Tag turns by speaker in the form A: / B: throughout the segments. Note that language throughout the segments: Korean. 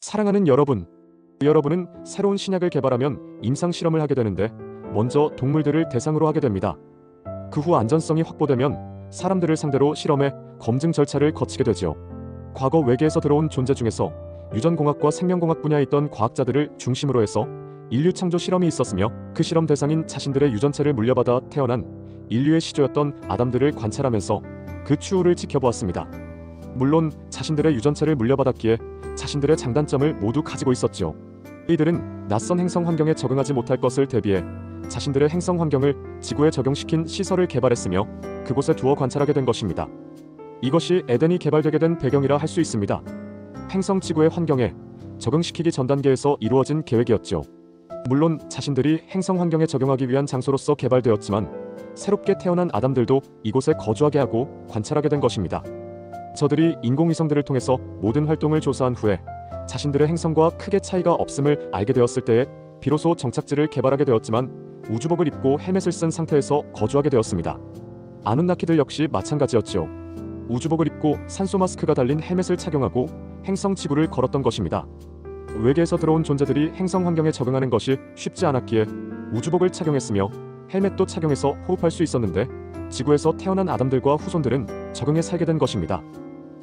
A: 사랑하는 여러분, 여러분은 새로운 신약을 개발하면 임상 실험을 하게 되는데 먼저 동물들을 대상으로 하게 됩니다. 그 후 안전성이 확보되면 사람들을 상대로 실험해 검증 절차를 거치게 되죠. 과거 외계에서 들어온 존재 중에서 유전공학과 생명공학 분야에 있던 과학자들을 중심으로 해서 인류 창조 실험이 있었으며 그 실험 대상인 자신들의 유전체를 물려받아 태어난 인류의 시조였던 아담들을 관찰하면서 그 추후를 지켜보았습니다. 물론 자신들의 유전체를 물려받았기에 자신들의 장단점을 모두 가지고 있었죠. 이들은 낯선 행성 환경에 적응하지 못할 것을 대비해 자신들의 행성 환경을 지구에 적용시킨 시설을 개발했으며 그곳에 두어 관찰하게 된 것입니다. 이것이 에덴이 개발되게 된 배경이라 할 수 있습니다. 행성 지구의 환경에 적응시키기 전 단계에서 이루어진 계획이었죠. 물론 자신들이 행성 환경에 적용하기 위한 장소로서 개발되었지만 새롭게 태어난 아담들도 이곳에 거주하게 하고 관찰하게 된 것입니다. 저들이 인공위성들을 통해서 모든 활동을 조사한 후에 자신들의 행성과 크게 차이가 없음을 알게 되었을 때에 비로소 정착지를 개발하게 되었지만 우주복을 입고 헬멧을 쓴 상태에서 거주하게 되었습니다. 아누나키들 역시 마찬가지였죠. 우주복을 입고 산소 마스크가 달린 헬멧을 착용하고 행성 지구를 걸었던 것입니다. 외계에서 들어온 존재들이 행성 환경에 적응하는 것이 쉽지 않았기에 우주복을 착용했으며 헬멧도 착용해서 호흡할 수 있었는데 지구에서 태어난 아담들과 후손들은 적응해 살게 된 것입니다.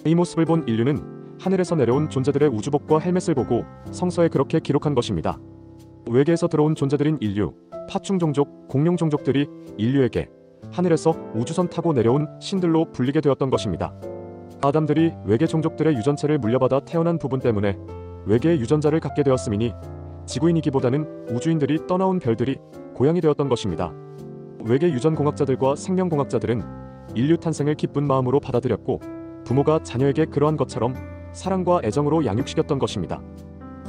A: 이 모습을 본 인류는 하늘에서 내려온 존재들의 우주복과 헬멧을 보고 성서에 그렇게 기록한 것입니다. 외계에서 들어온 존재들인 인류, 파충 종족, 공룡 종족들이 인류에게 하늘에서 우주선 타고 내려온 신들로 불리게 되었던 것입니다. 아담들이 외계 종족들의 유전체를 물려받아 태어난 부분 때문에 외계의 유전자를 갖게 되었음이니 지구인이기보다는 우주인들이 떠나온 별들이 고향이 되었던 것입니다. 외계 유전공학자들과 생명공학자들은 인류 탄생을 기쁜 마음으로 받아들였고 부모가 자녀에게 그러한 것처럼 사랑과 애정으로 양육시켰던 것입니다.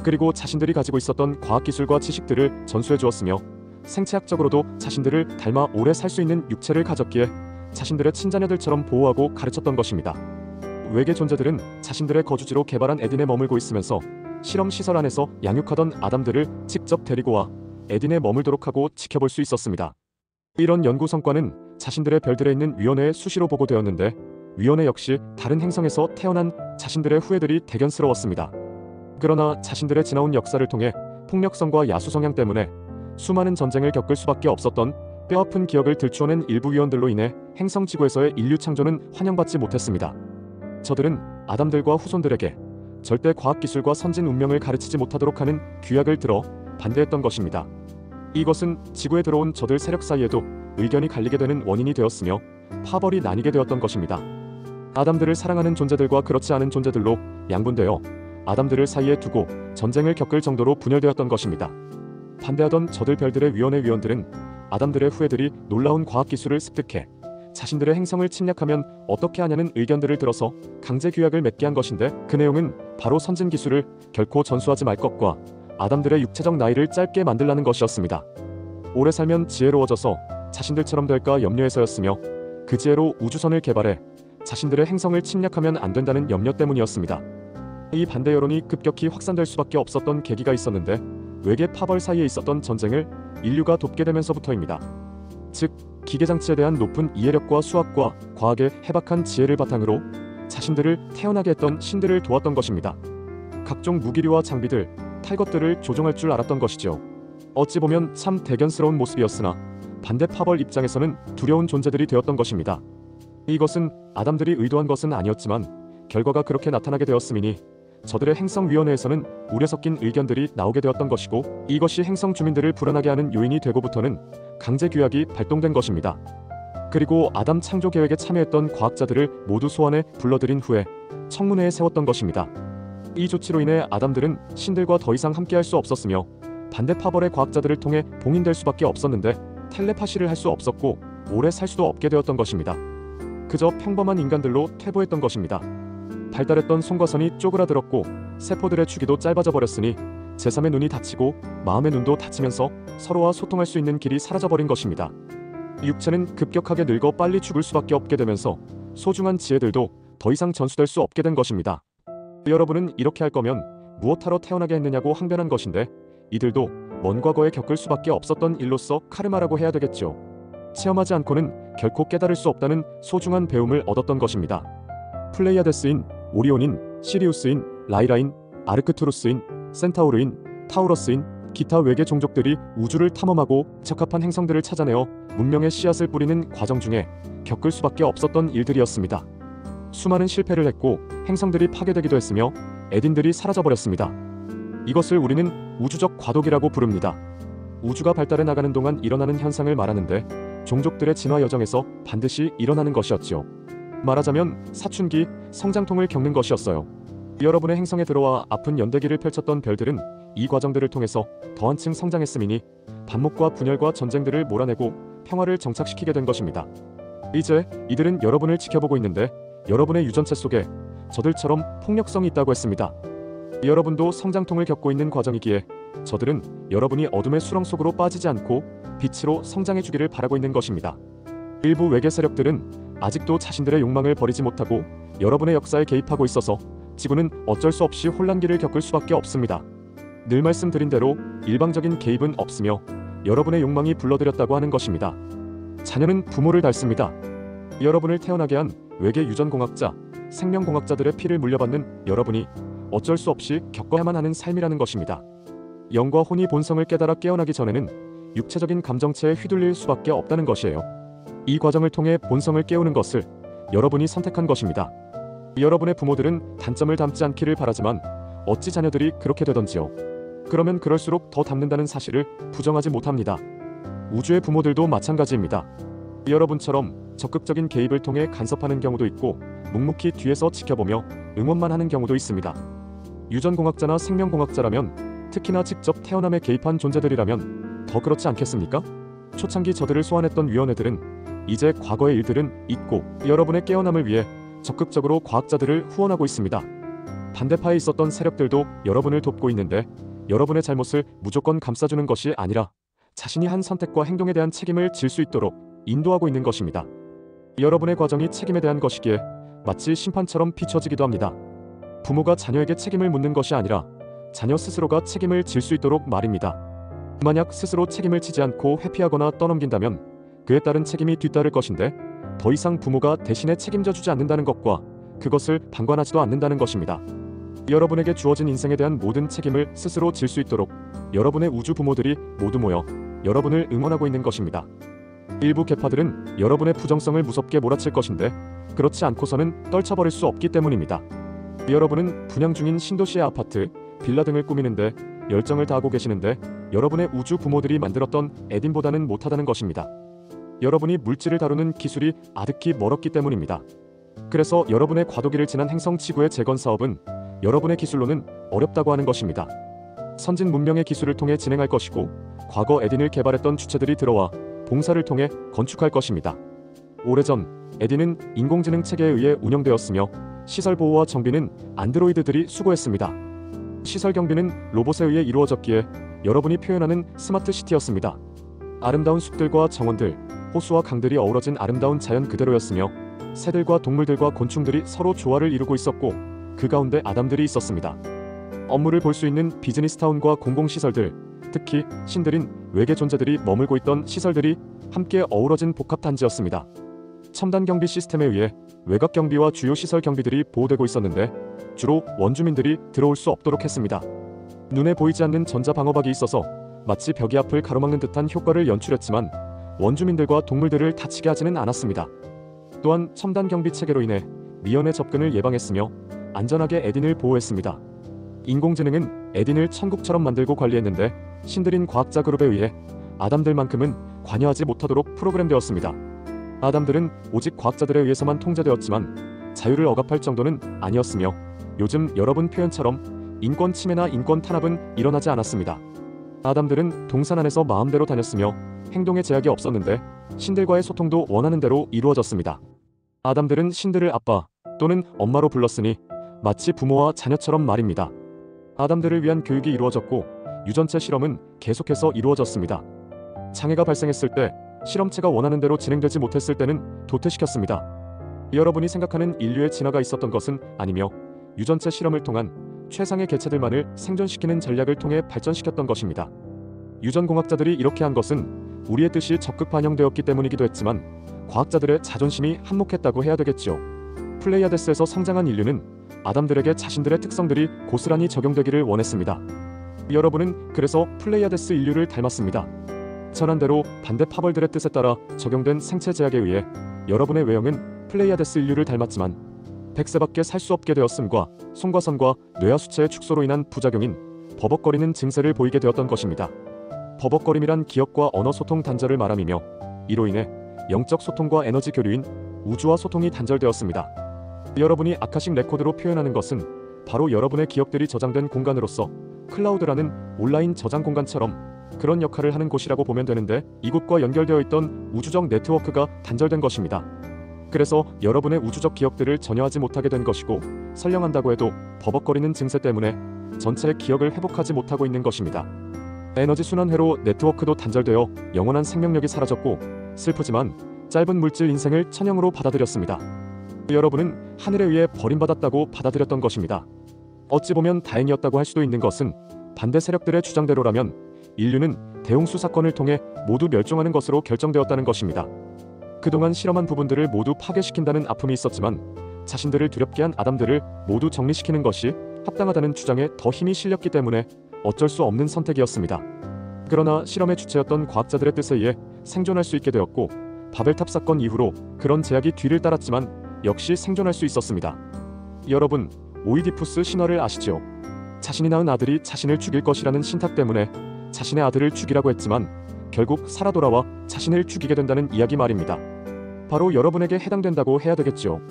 A: 그리고 자신들이 가지고 있었던 과학기술과 지식들을 전수해 주었으며 생체학적으로도 자신들을 닮아 오래 살 수 있는 육체를 가졌기에 자신들의 친자녀들처럼 보호하고 가르쳤던 것입니다. 외계 존재들은 자신들의 거주지로 개발한 에덴에 머물고 있으면서 실험시설 안에서 양육하던 아담들을 직접 데리고 와 에덴에 머물도록 하고 지켜볼 수 있었습니다. 이런 연구 성과는 자신들의 별들에 있는 위원회에 수시로 보고되었는데 위원회 역시 다른 행성에서 태어난 자신들의 후예들이 대견스러웠습니다. 그러나 자신들의 지나온 역사를 통해 폭력성과 야수 성향 때문에 수많은 전쟁을 겪을 수밖에 없었던 뼈아픈 기억을 들추어낸 일부 위원들로 인해 행성 지구에서의 인류 창조는 환영받지 못했습니다. 저들은 아담들과 후손들에게 절대 과학기술과 선진 운명을 가르치지 못하도록 하는 규약을 들어 반대했던 것입니다. 이것은 지구에 들어온 저들 세력 사이에도 의견이 갈리게 되는 원인이 되었으며 파벌이 나뉘게 되었던 것입니다. 아담들을 사랑하는 존재들과 그렇지 않은 존재들로 양분되어 아담들을 사이에 두고 전쟁을 겪을 정도로 분열되었던 것입니다. 반대하던 저들 별들의 위원회 위원들은 아담들의 후예들이 놀라운 과학기술을 습득해 자신들의 행성을 침략하면 어떻게 하냐는 의견들을 들어서 강제 규약을 맺게 한 것인데 그 내용은 바로 선진 기술을 결코 전수하지 말 것과 아담들의 육체적 나이를 짧게 만들라는 것이었습니다. 오래 살면 지혜로워져서 자신들처럼 될까 염려해서였으며 그 지혜로 우주선을 개발해 자신들의 행성을 침략하면 안 된다는 염려 때문이었습니다. 이 반대 여론이 급격히 확산될 수밖에 없었던 계기가 있었는데 외계 파벌 사이에 있었던 전쟁을 인류가 돕게 되면서부터입니다. 즉 기계장치에 대한 높은 이해력과 수학과 과학의 해박한 지혜를 바탕으로 자신들을 태어나게 했던 신들을 도왔던 것입니다. 각종 무기류와 장비들, 탈 것들을 조종할 줄 알았던 것이죠. 어찌 보면 참 대견스러운 모습이었으나 반대 파벌 입장에서는 두려운 존재들이 되었던 것입니다. 이것은 아담들이 의도한 것은 아니었지만 결과가 그렇게 나타나게 되었음이니 저들의 행성위원회에서는 우려 섞인 의견들이 나오게 되었던 것이고 이것이 행성 주민들을 불안하게 하는 요인이 되고부터는 강제 규약이 발동된 것입니다. 그리고 아담 창조 계획에 참여했던 과학자들을 모두 소환해 불러들인 후에 청문회에 세웠던 것입니다. 이 조치로 인해 아담들은 신들과 더 이상 함께할 수 없었으며 반대 파벌의 과학자들을 통해 봉인될 수밖에 없었는데 텔레파시를 할 수 없었고 오래 살 수도 없게 되었던 것입니다. 그저 평범한 인간들로 퇴보했던 것입니다. 발달했던 손과 손이 쪼그라들었고 세포들의 주기도 짧아져 버렸으니 제3의 눈이 닫히고 마음의 눈도 닫히면서 서로와 소통할 수 있는 길이 사라져버린 것입니다. 육체는 급격하게 늙어 빨리 죽을 수밖에 없게 되면서 소중한 지혜들도 더 이상 전수될 수 없게 된 것입니다. 여러분은 이렇게 할 거면 무엇하러 태어나게 했느냐고 항변한 것인데 이들도 먼 과거에 겪을 수밖에 없었던 일로서 카르마라고 해야 되겠죠. 체험하지 않고는 결코 깨달을 수 없다는 소중한 배움을 얻었던 것입니다. 플레이아데스인, 오리온인, 시리우스인, 라이라인, 아르크투루스인, 센타우르인, 타우러스인, 기타 외계 종족들이 우주를 탐험하고 적합한 행성들을 찾아내어 문명의 씨앗을 뿌리는 과정 중에 겪을 수밖에 없었던 일들이었습니다. 수많은 실패를 했고 행성들이 파괴되기도 했으며 에딘들이 사라져버렸습니다. 이것을 우리는 우주적 과도기라고 부릅니다. 우주가 발달해 나가는 동안 일어나는 현상을 말하는데 종족들의 진화 여정에서 반드시 일어나는 것이었지요. 말하자면 사춘기, 성장통을 겪는 것이었어요. 여러분의 행성에 들어와 아픈 연대기를 펼쳤던 별들은 이 과정들을 통해서 더 한층 성장했음이니 반목과 분열과 전쟁들을 몰아내고 평화를 정착시키게 된 것입니다. 이제 이들은 여러분을 지켜보고 있는데 여러분의 유전체 속에 저들처럼 폭력성이 있다고 했습니다. 여러분도 성장통을 겪고 있는 과정이기에 저들은 여러분이 어둠의 수렁 속으로 빠지지 않고 빛으로 성장해 주기를 바라고 있는 것입니다. 일부 외계 세력들은 아직도 자신들의 욕망을 버리지 못하고 여러분의 역사에 개입하고 있어서 지구는 어쩔 수 없이 혼란기를 겪을 수밖에 없습니다. 늘 말씀드린 대로 일방적인 개입은 없으며 여러분의 욕망이 불러들였다고 하는 것입니다. 자녀는 부모를 닮습니다. 여러분을 태어나게 한 외계 유전공학자, 생명공학자들의 피를 물려받는 여러분이 어쩔 수 없이 겪어야만 하는 삶이라는 것입니다. 영과 혼이 본성을 깨달아 깨어나기 전에는 육체적인 감정체에 휘둘릴 수밖에 없다는 것이에요. 이 과정을 통해 본성을 깨우는 것을 여러분이 선택한 것입니다. 여러분의 부모들은 단점을 닮지 않기를 바라지만 어찌 자녀들이 그렇게 되던지요. 그러면 그럴수록 더 닮는다는 사실을 부정하지 못합니다. 우주의 부모들도 마찬가지입니다. 여러분처럼 적극적인 개입을 통해 간섭하는 경우도 있고 묵묵히 뒤에서 지켜보며 응원만 하는 경우도 있습니다. 유전공학자나 생명공학자라면, 특히나 직접 태어남에 개입한 존재들이라면 더 그렇지 않겠습니까? 초창기 저들을 소환했던 위원회들은 이제 과거의 일들은 잊고 여러분의 깨어남을 위해 적극적으로 과학자들을 후원하고 있습니다. 반대파에 있었던 세력들도 여러분을 돕고 있는데 여러분의 잘못을 무조건 감싸주는 것이 아니라 자신이 한 선택과 행동에 대한 책임을 질 수 있도록 인도하고 있는 것입니다. 여러분의 과정이 책임에 대한 것이기에 마치 심판처럼 비춰지기도 합니다. 부모가 자녀에게 책임을 묻는 것이 아니라 자녀 스스로가 책임을 질 수 있도록 말입니다. 만약 스스로 책임을 지지 않고 회피하거나 떠넘긴다면 그에 따른 책임이 뒤따를 것인데 더 이상 부모가 대신에 책임져 주지 않는다는 것과 그것을 방관하지도 않는다는 것입니다. 여러분에게 주어진 인생에 대한 모든 책임을 스스로 질 수 있도록 여러분의 우주 부모들이 모두 모여 여러분을 응원하고 있는 것입니다. 일부 계파들은 여러분의 부정성을 무섭게 몰아칠 것인데 그렇지 않고서는 떨쳐버릴 수 없기 때문입니다. 여러분은 분양 중인 신도시의 아파트, 빌라 등을 꾸미는데 열정을 다하고 계시는데 여러분의 우주 부모들이 만들었던 에딘보다는 못하다는 것입니다. 여러분이 물질을 다루는 기술이 아득히 멀었기 때문입니다. 그래서 여러분의 과도기를 지난 행성 지구의 재건 사업은 여러분의 기술로는 어렵다고 하는 것입니다. 선진 문명의 기술을 통해 진행할 것이고 과거 에딘을 개발했던 주체들이 들어와 봉사를 통해 건축할 것입니다. 오래전 에딘은 인공지능 체계에 의해 운영되었으며 시설 보호와 정비는 안드로이드들이 수고했습니다. 시설 경비는 로봇에 의해 이루어졌기에 여러분이 표현하는 스마트 시티였습니다. 아름다운 숲들과 정원들, 호수와 강들이 어우러진 아름다운 자연 그대로였으며 새들과 동물들과 곤충들이 서로 조화를 이루고 있었고 그 가운데 아담들이 있었습니다. 업무를 볼 수 있는 비즈니스타운과 공공시설들, 특히 신들인 외계 존재들이 머물고 있던 시설들이 함께 어우러진 복합단지였습니다. 첨단 경비 시스템에 의해 외곽 경비와 주요 시설 경비들이 보호되고 있었는데 주로 원주민들이 들어올 수 없도록 했습니다. 눈에 보이지 않는 전자방어박이 있어서 마치 벽이 앞을 가로막는 듯한 효과를 연출했지만 원주민들과 동물들을 다치게 하지는 않았습니다. 또한 첨단 경비 체계로 인해 미연의 접근을 예방했으며 안전하게 에딘을 보호했습니다. 인공지능은 에딘을 천국처럼 만들고 관리했는데 신들인 과학자 그룹에 의해 아담들만큼은 관여하지 못하도록 프로그램되었습니다. 아담들은 오직 과학자들에 의해서만 통제되었지만 자유를 억압할 정도는 아니었으며 요즘 여러분 표현처럼 인권 침해나 인권 탄압은 일어나지 않았습니다. 아담들은 동산 안에서 마음대로 다녔으며 행동에 제약이 없었는데 신들과의 소통도 원하는 대로 이루어졌습니다. 아담들은 신들을 아빠 또는 엄마로 불렀으니 마치 부모와 자녀처럼 말입니다. 아담들을 위한 교육이 이루어졌고 유전체 실험은 계속해서 이루어졌습니다. 장애가 발생했을 때 실험체가 원하는 대로 진행되지 못했을 때는 도태시켰습니다. 여러분이 생각하는 인류의 진화가 있었던 것은 아니며 유전체 실험을 통한 최상의 개체들만을 생존시키는 전략을 통해 발전시켰던 것입니다. 유전공학자들이 이렇게 한 것은 우리의 뜻이 적극 반영되었기 때문이기도 했지만 과학자들의 자존심이 한몫했다고 해야 되겠지요. 플레이아데스에서 성장한 인류는 아담들에게 자신들의 특성들이 고스란히 적용되기를 원했습니다. 여러분은 그래서 플레이아데스 인류를 닮았습니다. 전한대로 반대 파벌들의 뜻에 따라 적용된 생체 제약에 의해 여러분의 외형은 플레이아데스 인류를 닮았지만 100세밖에 살 수 없게 되었음과 송과선과 뇌하수체의 축소로 인한 부작용인 버벅거리는 증세를 보이게 되었던 것입니다. 버벅거림이란 기억과 언어 소통 단절을 말함이며 이로 인해 영적 소통과 에너지 교류인 우주와 소통이 단절되었습니다. 여러분이 아카식 레코드로 표현하는 것은 바로 여러분의 기억들이 저장된 공간으로서 클라우드라는 온라인 저장 공간처럼 그런 역할을 하는 곳이라고 보면 되는데, 이곳과 연결되어 있던 우주적 네트워크가 단절된 것입니다. 그래서 여러분의 우주적 기억들을 전혀 하지 못하게 된 것이고, 설령한다고 해도 버벅거리는 증세 때문에 전체의 기억을 회복하지 못하고 있는 것입니다. 에너지 순환회로 네트워크도 단절되어 영원한 생명력이 사라졌고, 슬프지만 짧은 물질 인생을 천형으로 받아들였습니다. 여러분은 하늘에 의해 버림받았다고 받아들였던 것입니다. 어찌 보면 다행이었다고 할 수도 있는 것은 반대 세력들의 주장대로라면 인류는 대홍수 사건을 통해 모두 멸종하는 것으로 결정되었다는 것입니다. 그동안 실험한 부분들을 모두 파괴시킨다는 아픔이 있었지만 자신들을 두렵게 한 아담들을 모두 정리시키는 것이 합당하다는 주장에 더 힘이 실렸기 때문에 어쩔 수 없는 선택이었습니다. 그러나 실험의 주체였던 과학자들의 뜻에 의해 생존할 수 있게 되었고, 바벨탑 사건 이후로 그런 제약이 뒤를 따랐지만 역시 생존할 수 있었습니다. 여러분, 오이디푸스 신화를 아시죠? 자신이 낳은 아들이 자신을 죽일 것이라는 신탁 때문에 자신의 아들을 죽이라고 했지만 결국 살아 돌아와 자신을 죽이게 된다는 이야기 말입니다. 바로 여러분에게 해당된다고 해야 되겠죠.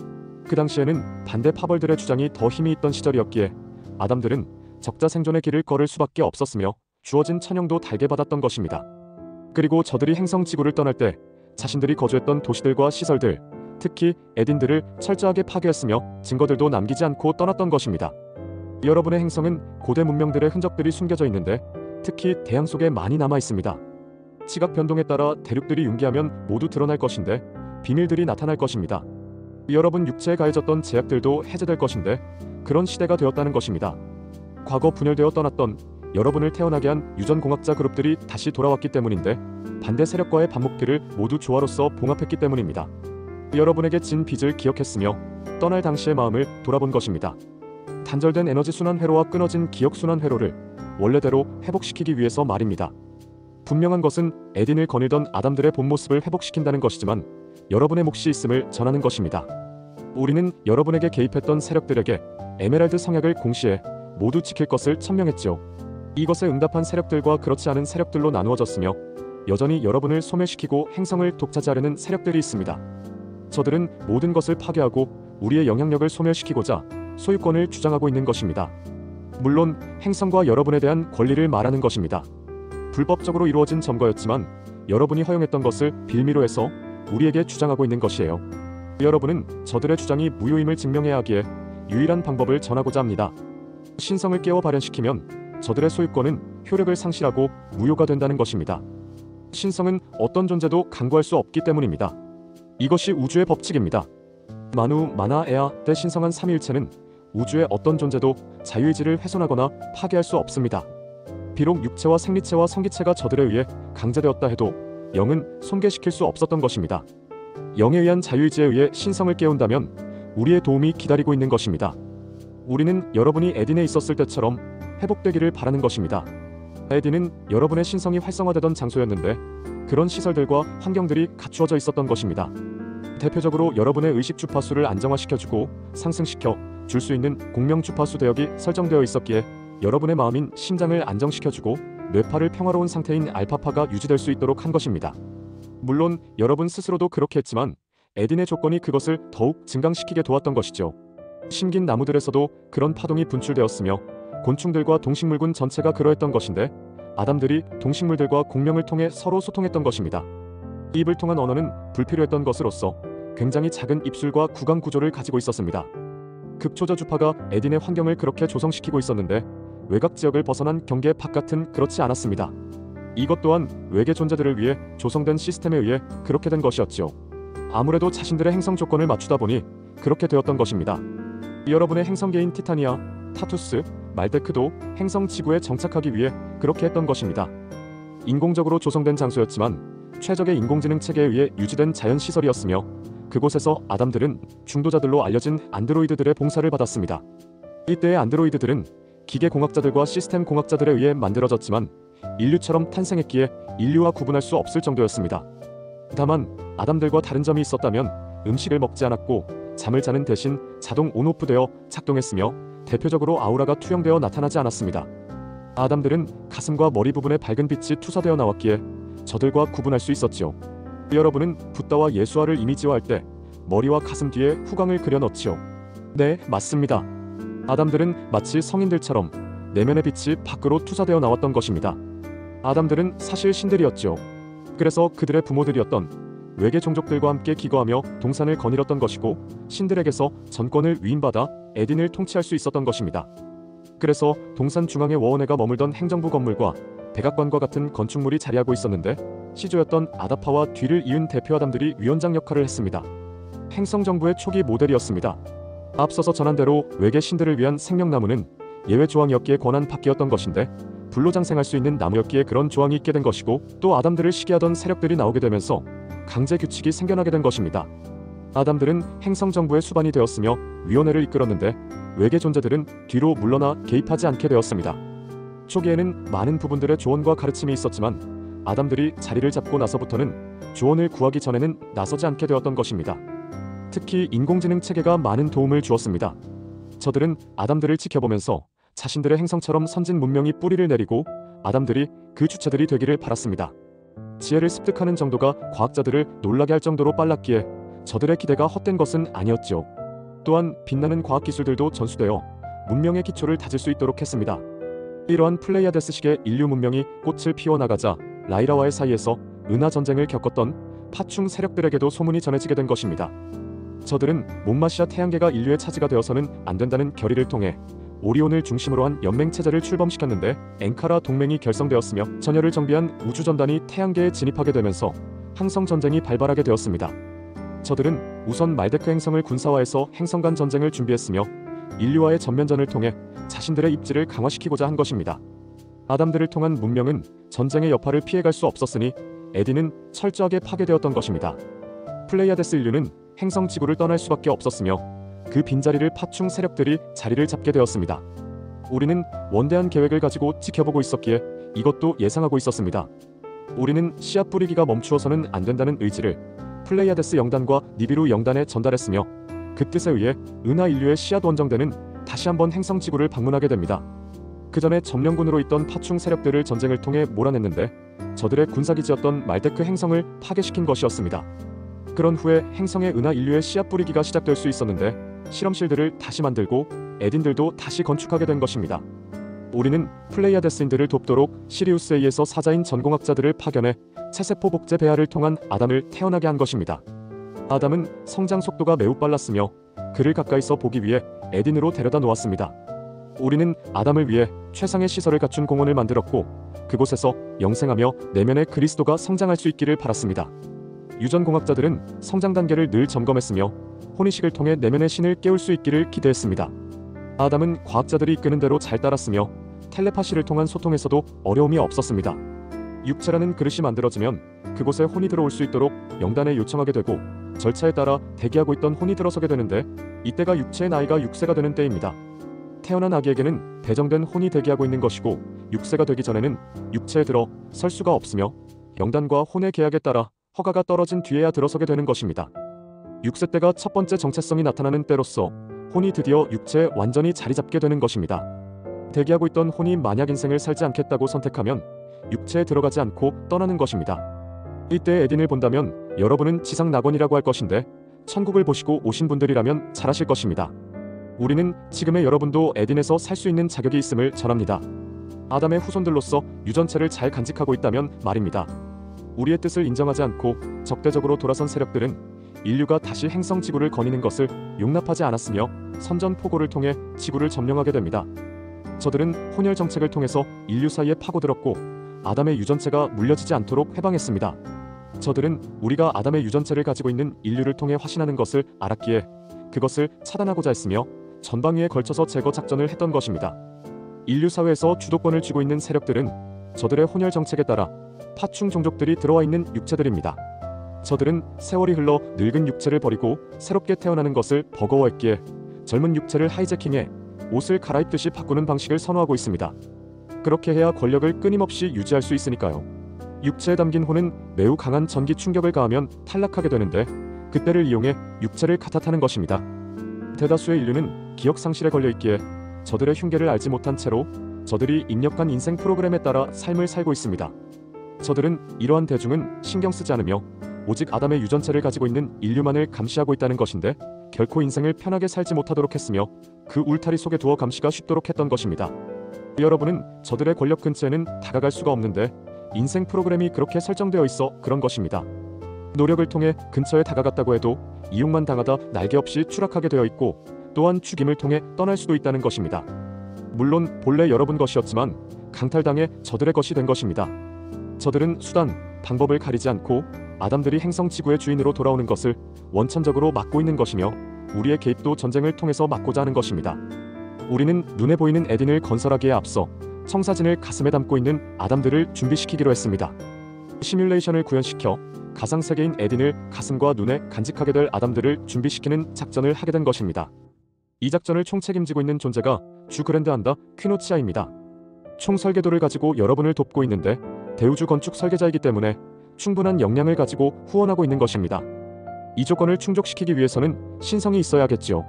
A: 그 당시에는 반대 파벌들의 주장이 더 힘이 있던 시절이었기에 아담들은 적자 생존의 길을 걸을 수밖에 없었으며 주어진 천형도 달게 받았던 것입니다. 그리고 저들이 행성 지구를 떠날 때 자신들이 거주했던 도시들과 시설들, 특히 에딘들을 철저하게 파괴했으며 증거들도 남기지 않고 떠났던 것입니다. 여러분의 행성은 고대 문명들의 흔적들이 숨겨져 있는데 특히 대양 속에 많이 남아 있습니다. 지각 변동에 따라 대륙들이 융기하면 모두 드러날 것인데 비밀들이 나타날 것입니다. 여러분 육체에 가해졌던 제약들도 해제될 것인데 그런 시대가 되었다는 것입니다. 과거 분열되어 떠났던 여러분을 태어나게 한 유전공학자 그룹들이 다시 돌아왔기 때문인데 반대 세력과의 반목기를 모두 조화로서 봉합했기 때문입니다. 여러분에게 진 빚을 기억했으며 떠날 당시의 마음을 돌아본 것입니다. 단절된 에너지 순환 회로와 끊어진 기억 순환 회로를 원래대로 회복시키기 위해서 말입니다. 분명한 것은 에딘을 거닐던 아담들의 본 모습을 회복시킨다는 것이지만 여러분의 몫이 있음을 전하는 것입니다. 우리는 여러분에게 개입했던 세력들에게 에메랄드 성약을 공시해 모두 지킬 것을 천명했죠. 이것에 응답한 세력들과 그렇지 않은 세력들로 나누어졌으며 여전히 여러분을 소멸시키고 행성을 독차지하려는 세력들이 있습니다. 저들은 모든 것을 파괴하고 우리의 영향력을 소멸시키고자 소유권을 주장하고 있는 것입니다. 물론 행성과 여러분에 대한 권리를 말하는 것입니다. 불법적으로 이루어진 점거였지만 여러분이 허용했던 것을 빌미로 해서 우리에게 주장하고 있는 것이에요. 여러분은 저들의 주장이 무효임을 증명해야 하기에 유일한 방법을 전하고자 합니다. 신성을 깨워 발현시키면 저들의 소유권은 효력을 상실하고 무효가 된다는 것입니다. 신성은 어떤 존재도 강구할 수 없기 때문입니다. 이것이 우주의 법칙입니다. 마누, 마나, 에아 때 신성한 삼위일체는 우주의 어떤 존재도 자유의지를 훼손하거나 파괴할 수 없습니다. 비록 육체와 생리체와 성기체가 저들에 의해 강제되었다 해도 영은 손괴시킬 수 없었던 것입니다. 영에 의한 자유의지에 의해 신성을 깨운다면 우리의 도움이 기다리고 있는 것입니다. 우리는 여러분이 에딘에 있었을 때처럼 회복되기를 바라는 것입니다. 에딘은 여러분의 신성이 활성화되던 장소였는데 그런 시설들과 환경들이 갖추어져 있었던 것입니다. 대표적으로 여러분의 의식 주파수를 안정화시켜주고 상승시켜 줄 수 있는 공명 주파수 대역이 설정되어 있었기에 여러분의 마음인 심장을 안정시켜주고 뇌파를 평화로운 상태인 알파파가 유지될 수 있도록 한 것입니다. 물론 여러분 스스로도 그렇게 했지만 에딘의 조건이 그것을 더욱 증강시키게 도왔던 것이죠. 심긴 나무들에서도 그런 파동이 분출되었으며 곤충들과 동식물군 전체가 그러했던 것인데 아담들이 동식물들과 공명을 통해 서로 소통했던 것입니다. 입을 통한 언어는 불필요했던 것으로서 굉장히 작은 입술과 구강 구조를 가지고 있었습니다. 극초저 주파가 에딘의 환경을 그렇게 조성시키고 있었는데 외곽 지역을 벗어난 경계 바깥은 그렇지 않았습니다. 이것 또한 외계 존재들을 위해 조성된 시스템에 의해 그렇게 된 것이었죠. 아무래도 자신들의 행성 조건을 맞추다 보니 그렇게 되었던 것입니다. 여러분의 행성계인 티타니아, 타투스, 말데크도 행성 지구에 정착하기 위해 그렇게 했던 것입니다. 인공적으로 조성된 장소였지만 최적의 인공지능 체계에 의해 유지된 자연시설이었으며 그곳에서 아담들은 중도자들로 알려진 안드로이드들의 봉사를 받았습니다. 이때의 안드로이드들은 기계공학자들과 시스템 공학자들에 의해 만들어졌지만 인류처럼 탄생했기에 인류와 구분할 수 없을 정도였습니다. 다만 아담들과 다른 점이 있었다면 음식을 먹지 않았고 잠을 자는 대신 자동 온오프 되어 작동했으며 대표적으로 아우라가 투영되어 나타나지 않았습니다. 아담들은 가슴과 머리 부분에 밝은 빛이 투사되어 나왔기에 저들과 구분할 수 있었지요. 여러분은 붓다와 예수화를 이미지화할 때 머리와 가슴 뒤에 후광을 그려 넣지요. 네, 맞습니다. 아담들은 마치 성인들처럼 내면의 빛이 밖으로 투사되어 나왔던 것입니다. 아담들은 사실 신들이었죠. 그래서 그들의 부모들이었던 외계 종족들과 함께 기거하며 동산을 거닐었던 것이고 신들에게서 전권을 위임받아 에딘을 통치할 수 있었던 것입니다. 그래서 동산 중앙의 워원회가 머물던 행정부 건물과 백악관과 같은 건축물이 자리하고 있었는데 시조였던 아다파와 뒤를 이은 대표 아담들이 위원장 역할을 했습니다. 행성정부의 초기 모델이었습니다. 앞서서 전한 대로 외계 신들을 위한 생명나무는 예외 조항이었기에 권한받기였던 것인데 불로장생할 수 있는 나무였기에 그런 조항이 있게 된 것이고 또 아담들을 시기하던 세력들이 나오게 되면서 강제 규칙이 생겨나게 된 것입니다. 아담들은 행성정부의 수반이 되었으며 위원회를 이끌었는데 외계 존재들은 뒤로 물러나 개입하지 않게 되었습니다. 초기에는 많은 부분들의 조언과 가르침이 있었지만 아담들이 자리를 잡고 나서부터는 조언을 구하기 전에는 나서지 않게 되었던 것입니다. 특히 인공지능 체계가 많은 도움을 주었습니다. 저들은 아담들을 지켜보면서 자신들의 행성처럼 선진 문명이 뿌리를 내리고 아담들이 그 주체들이 되기를 바랐습니다. 지혜를 습득하는 정도가 과학자들을 놀라게 할 정도로 빨랐기에 저들의 기대가 헛된 것은 아니었죠. 또한 빛나는 과학기술들도 전수되어 문명의 기초를 다질 수 있도록 했습니다. 이러한 플레이아데스식의 인류 문명이 꽃을 피워나가자 라이라와의 사이에서 은하 전쟁을 겪었던 파충 세력들에게도 소문이 전해지게 된 것입니다. 저들은 몬마시아 태양계가 인류의 차지가 되어서는 안 된다는 결의를 통해 오리온을 중심으로 한 연맹체제를 출범시켰는데 엥카라 동맹이 결성되었으며 전열을 정비한 우주전단이 태양계에 진입하게 되면서 항성전쟁이 발발하게 되었습니다. 저들은 우선 말데크 행성을 군사화해서 행성 간 전쟁을 준비했으며 인류와의 전면전을 통해 자신들의 입지를 강화시키고자 한 것입니다. 아담들을 통한 문명은 전쟁의 여파를 피해갈 수 없었으니 에딘은 철저하게 파괴되었던 것입니다. 플레이아데스 인류는 행성 지구를 떠날 수밖에 없었으며 그 빈자리를 파충 세력들이 자리를 잡게 되었습니다. 우리는 원대한 계획을 가지고 지켜보고 있었기에 이것도 예상하고 있었습니다. 우리는 씨앗 뿌리기가 멈추어서는 안 된다는 의지를 플레이아데스 영단과 니비루 영단에 전달했으며 그 뜻에 의해 은하 인류의 씨앗 원정대는 다시 한번 행성 지구를 방문하게 됩니다. 그 전에 점령군으로 있던 파충 세력들을 전쟁을 통해 몰아냈는데 저들의 군사기지였던 말데크 행성을 파괴시킨 것이었습니다. 그런 후에 행성의 은하 인류의 씨앗 뿌리기가 시작될 수 있었는데 실험실들을 다시 만들고 에딘들도 다시 건축하게 된 것입니다. 우리는 플레이아데스인들을 돕도록 시리우스에 의해서 사자인 전공학자들을 파견해 체세포 복제 배아를 통한 아담을 태어나게 한 것입니다. 아담은 성장 속도가 매우 빨랐으며 그를 가까이서 보기 위해 에딘으로 데려다 놓았습니다. 우리는 아담을 위해 최상의 시설을 갖춘 공원을 만들었고 그곳에서 영생하며 내면의 그리스도가 성장할 수 있기를 바랐습니다. 유전공학자들은 성장 단계를 늘 점검했으며 혼이식을 통해 내면의 신을 깨울 수 있기를 기대했습니다. 아담은 과학자들이 이끄는 대로 잘 따랐으며 텔레파시를 통한 소통에서도 어려움이 없었습니다. 육체라는 그릇이 만들어지면 그곳에 혼이 들어올 수 있도록 영단에 요청하게 되고 절차에 따라 대기하고 있던 혼이 들어서게 되는데 이때가 육체의 나이가 6세가 되는 때입니다. 태어난 아기에게는 배정된 혼이 대기하고 있는 것이고 6세가 되기 전에는 육체에 들어 설 수가 없으며 영단과 혼의 계약에 따라 허가가 떨어진 뒤에야 들어서게 되는 것입니다. 6세 때가 첫 번째 정체성이 나타나는 때로서 혼이 드디어 육체에 완전히 자리 잡게 되는 것입니다. 대기하고 있던 혼이 만약 인생을 살지 않겠다고 선택하면 육체에 들어가지 않고 떠나는 것입니다. 이때 에딘을 본다면 여러분은 지상 낙원이라고 할 것인데 천국을 보시고 오신 분들이라면 잘 아실 것입니다. 우리는 지금의 여러분도 에딘에서 살 수 있는 자격이 있음을 전합니다. 아담의 후손들로서 유전체를 잘 간직하고 있다면 말입니다. 우리의 뜻을 인정하지 않고 적대적으로 돌아선 세력들은 인류가 다시 행성 지구를 거니는 것을 용납하지 않았으며 선전포고를 통해 지구를 점령하게 됩니다. 저들은 혼혈 정책을 통해서 인류 사이에 파고들었고 아담의 유전체가 물려지지 않도록 해방했습니다. 저들은 우리가 아담의 유전체를 가지고 있는 인류를 통해 화신하는 것을 알았기에 그것을 차단하고자 했으며 전방위에 걸쳐서 제거 작전을 했던 것입니다. 인류 사회에서 주도권을 쥐고 있는 세력들은 저들의 혼혈 정책에 따라 파충 종족들이 들어와 있는 육체들입니다. 저들은 세월이 흘러 늙은 육체를 버리고 새롭게 태어나는 것을 버거워했기에 젊은 육체를 하이제킹해 옷을 갈아입듯이 바꾸는 방식을 선호하고 있습니다. 그렇게 해야 권력을 끊임없이 유지할 수 있으니까요. 육체에 담긴 혼은 매우 강한 전기 충격을 가하면 탈락하게 되는데 그때를 이용해 육체를 갈아타는 것입니다. 대다수의 인류는 기억 상실에 걸려있기에 저들의 흉계를 알지 못한 채로 저들이 입력한 인생 프로그램에 따라 삶을 살고 있습니다. 저들은 이러한 대중은 신경 쓰지 않으며 오직 아담의 유전체를 가지고 있는 인류만을 감시하고 있다는 것인데 결코 인생을 편하게 살지 못하도록 했으며 그 울타리 속에 두어 감시가 쉽도록 했던 것입니다. 여러분은 저들의 권력 근처에는 다가갈 수가 없는데 인생 프로그램이 그렇게 설정되어 있어 그런 것입니다. 노력을 통해 근처에 다가갔다고 해도 이용만 당하다 날개 없이 추락하게 되어 있고 또한 죽임을 통해 떠날 수도 있다는 것입니다. 물론 본래 여러분 것이었지만 강탈당해 저들의 것이 된 것입니다. 저들은 수단, 방법을 가리지 않고 아담들이 행성 지구의 주인으로 돌아오는 것을 원천적으로 막고 있는 것이며 우리의 개입도 전쟁을 통해서 막고자 하는 것입니다. 우리는 눈에 보이는 에딘을 건설하기에 앞서 청사진을 가슴에 담고 있는 아담들을 준비시키기로 했습니다. 시뮬레이션을 구현시켜 가상세계인 에딘을 가슴과 눈에 간직하게 될 아담들을 준비시키는 작전을 하게 된 것입니다. 이 작전을 총책임지고 있는 존재가 주 그랜드한다 퀴노치아입니다. 총 설계도를 가지고 여러분을 돕고 있는데 대우주 건축 설계자이기 때문에 충분한 역량을 가지고 후원하고 있는 것입니다. 이 조건을 충족시키기 위해서는 신성이 있어야겠지요.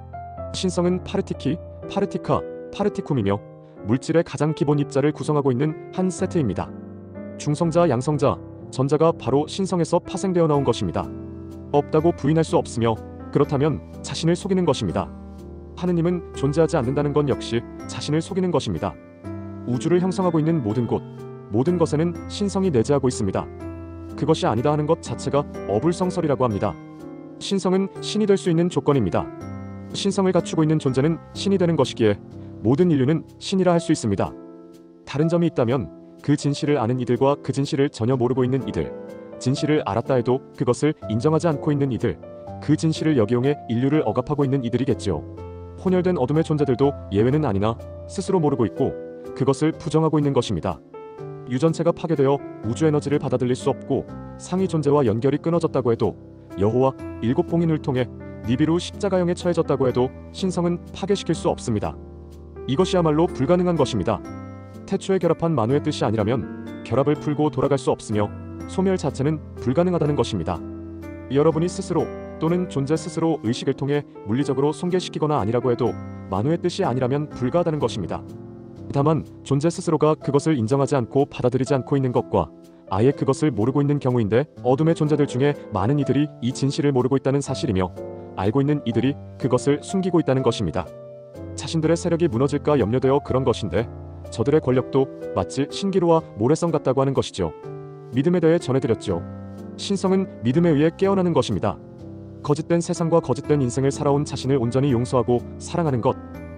A: 신성은 파르티키, 파르티카, 파르티쿰이며 물질의 가장 기본 입자를 구성하고 있는 한 세트입니다. 중성자, 양성자, 전자가 바로 신성에서 파생되어 나온 것입니다. 없다고 부인할 수 없으며 그렇다면 자신을 속이는 것입니다. 하느님은 존재하지 않는다는 건 역시 자신을 속이는 것입니다. 우주를 형성하고 있는 모든 곳, 모든 것에는 신성이 내재하고 있습니다. 그것이 아니다 하는 것 자체가 어불성설이라고 합니다. 신성은 신이 될 수 있는 조건입니다. 신성을 갖추고 있는 존재는 신이 되는 것이기에 모든 인류는 신이라 할 수 있습니다. 다른 점이 있다면 그 진실을 아는 이들과 그 진실을 전혀 모르고 있는 이들, 진실을 알았다 해도 그것을 인정하지 않고 있는 이들, 그 진실을 역이용해 인류를 억압하고 있는 이들이겠지요. 혼혈된 어둠의 존재들도 예외는 아니나 스스로 모르고 있고 그것을 부정하고 있는 것입니다. 유전체가 파괴되어 우주 에너지를 받아들일 수 없고 상위 존재와 연결이 끊어졌다고 해도 여호와 일곱 봉인을 통해 니비루 십자가형에 처해졌다고 해도 신성은 파괴시킬 수 없습니다. 이것이야말로 불가능한 것입니다. 태초에 결합한 만우의 뜻이 아니라면 결합을 풀고 돌아갈 수 없으며 소멸 자체는 불가능하다는 것입니다. 여러분이 스스로 또는 존재 스스로 의식을 통해 물리적으로 손괴시키거나 아니라고 해도 만우의 뜻이 아니라면 불가하다는 것입니다. 다만 존재 스스로가 그것을 인정하지 않고 받아들이지 않고 있는 것과 아예 그것을 모르고 있는 경우인데 어둠의 존재들 중에 많은 이들이 이 진실을 모르고 있다는 사실이며 알고 있는 이들이 그것을 숨기고 있다는 것입니다. 자신들의 세력이 무너질까 염려되어 그런 것인데 저들의 권력도 마치 신기루와 모래성 같다고 하는 것이죠. 믿음에 대해 전해드렸죠. 신성은 믿음에 의해 깨어나는 것입니다. 거짓된 세상과 거짓된 인생을 살아온 자신을 온전히 용서하고 사랑하는 것,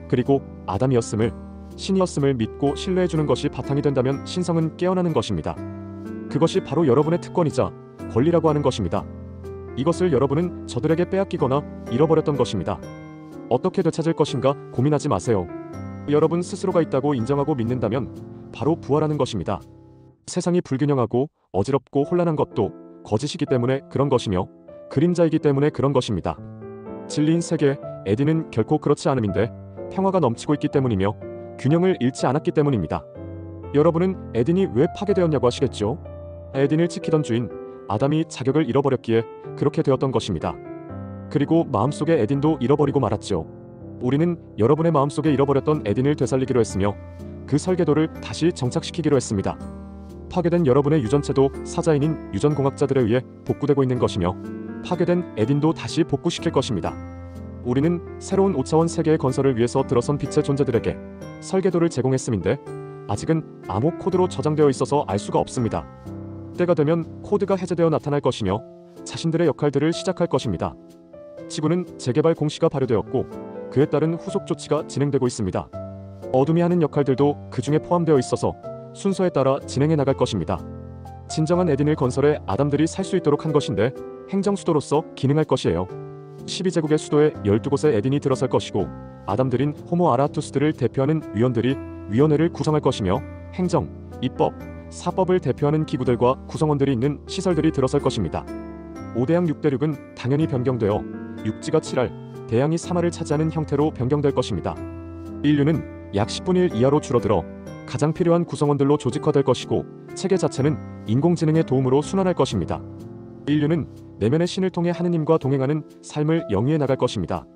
A: 그리고 아담이었음을, 신이었음을 믿고 신뢰해주는 것이 바탕이 된다면 신성은 깨어나는 것입니다. 그것이 바로 여러분의 특권이자 권리라고 하는 것입니다. 이것을 여러분은 저들에게 빼앗기거나 잃어버렸던 것입니다. 어떻게 되찾을 것인가 고민하지 마세요. 여러분 스스로가 있다고 인정하고 믿는다면 바로 부활하는 것입니다. 세상이 불균형하고 어지럽고 혼란한 것도 거짓이기 때문에 그런 것이며 그림자이기 때문에 그런 것입니다. 진리인 세계 에딘은 결코 그렇지 않음인데 평화가 넘치고 있기 때문이며 균형을 잃지 않았기 때문입니다. 여러분은 에딘이 왜 파괴되었냐고 하시겠죠? 에딘을 지키던 주인 아담이 자격을 잃어버렸기에 그렇게 되었던 것입니다. 그리고 마음속의 에딘도 잃어버리고 말았죠. 우리는 여러분의 마음속에 잃어버렸던 에딘을 되살리기로 했으며 그 설계도를 다시 정착시키기로 했습니다. 파괴된 여러분의 유전체도 사자인인 유전공학자들에 의해 복구되고 있는 것이며 파괴된 에딘도 다시 복구시킬 것입니다. 우리는 새로운 5차원 세계의 건설을 위해서 들어선 빛의 존재들에게 설계도를 제공했음인데 아직은 암호 코드로 저장되어 있어서 알 수가 없습니다. 때가 되면 코드가 해제되어 나타날 것이며 자신들의 역할들을 시작할 것입니다. 지구는 재개발 공시가 발효되었고 그에 따른 후속 조치가 진행되고 있습니다. 어둠이 하는 역할들도 그 중에 포함되어 있어서 순서에 따라 진행해 나갈 것입니다. 진정한 에딘을 건설해 아담들이 살 수 있도록 한 것인데 행정수도로서 기능할 것이에요. 12제국의 수도에 12곳의 에딘이 들어설 것이고 아담들인 호모 아라투스들을 대표하는 위원들이 위원회를 구성할 것이며 행정, 입법, 사법을 대표하는 기구들과 구성원들이 있는 시설들이 들어설 것입니다. 5대양 6대륙은 당연히 변경되어 육지가 7할, 대양이 3할을 차지하는 형태로 변경될 것입니다. 인류는 약 10분의 1 이하로 줄어들어 가장 필요한 구성원들로 조직화될 것이고 체계 자체는 인공지능의 도움으로 순환할 것입니다. 인류는 내면의 신을 통해 하느님과 동행하는 삶을 영위해 나갈 것입니다.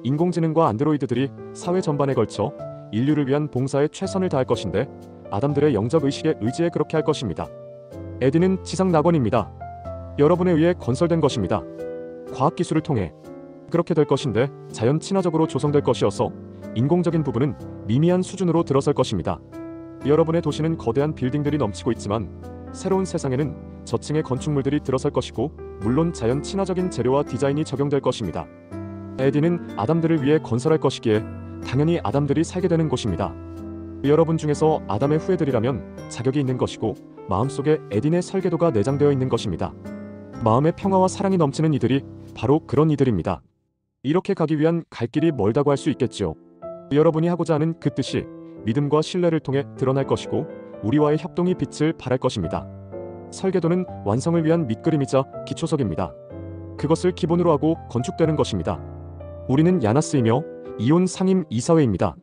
A: 인공지능과 안드로이드들이 사회 전반에 걸쳐 인류를 위한 봉사에 최선을 다할 것인데 아담들의 영적 의식에 의지해 그렇게 할 것입니다. 에디는 지상 낙원입니다. 여러분에 의해 건설된 것입니다. 과학기술을 통해 그렇게 될 것인데 자연 친화적으로 조성될 것이어서 인공적인 부분은 미미한 수준으로 들어설 것입니다. 여러분의 도시는 거대한 빌딩들이 넘치고 있지만 새로운 세상에는 저층의 건축물들이 들어설 것이고 물론 자연 친화적인 재료와 디자인이 적용될 것입니다. 에디는 아담들을 위해 건설할 것이기에 당연히 아담들이 살게 되는 곳입니다. 여러분 중에서 아담의 후예들이라면 자격이 있는 것이고 마음속에 에딘의 설계도가 내장되어 있는 것입니다. 마음의 평화와 사랑이 넘치는 이들이 바로 그런 이들입니다. 이렇게 가기 위한 갈 길이 멀다고 할 수 있겠지요. 여러분이 하고자 하는 그 뜻이 믿음과 신뢰를 통해 드러날 것이고 우리와의 협동이 빛을 발할 것입니다. 설계도는 완성을 위한 밑그림이자 기초석입니다. 그것을 기본으로 하고 건축되는 것입니다. 우리는 야나스이며 이온 상임 이사회입니다.